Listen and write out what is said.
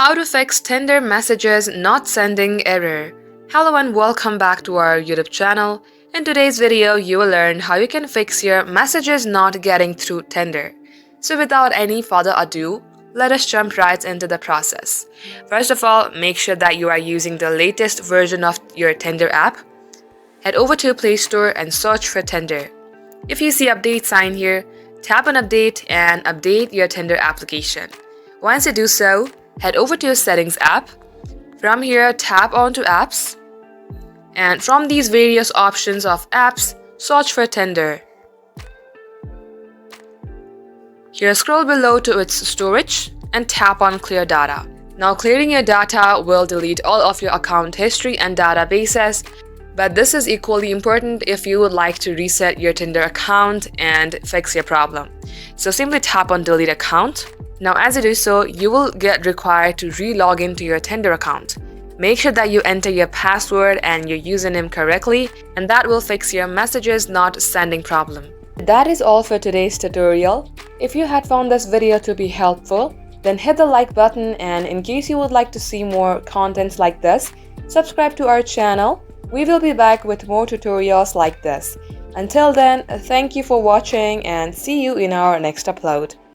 How to fix Tinder messages not sending error. Hello and welcome back to our YouTube channel. In today's video, you will learn how you can fix your messages not getting through Tinder. So without any further ado, let us jump right into the process. First of all, make sure that you are using the latest version of your Tinder app. Head over to Play Store and search for Tinder. If you see update sign here, tap on update and update your Tinder application. Once you do so, head over to your settings app. From here, tap onto apps. And from these various options of apps, search for Tinder. Here, scroll below to its storage and tap on clear data. Now, clearing your data will delete all of your account history and databases, but this is equally important if you would like to reset your Tinder account and fix your problem. So simply tap on delete account. Now, as you do so, you will get required to re-log into your Tinder account. Make sure that you enter your password and your username correctly, and that will fix your messages not sending problem. That is all for today's tutorial. If you had found this video to be helpful, then hit the like button, and in case you would like to see more content like this, subscribe to our channel. We will be back with more tutorials like this. Until then, thank you for watching and see you in our next upload.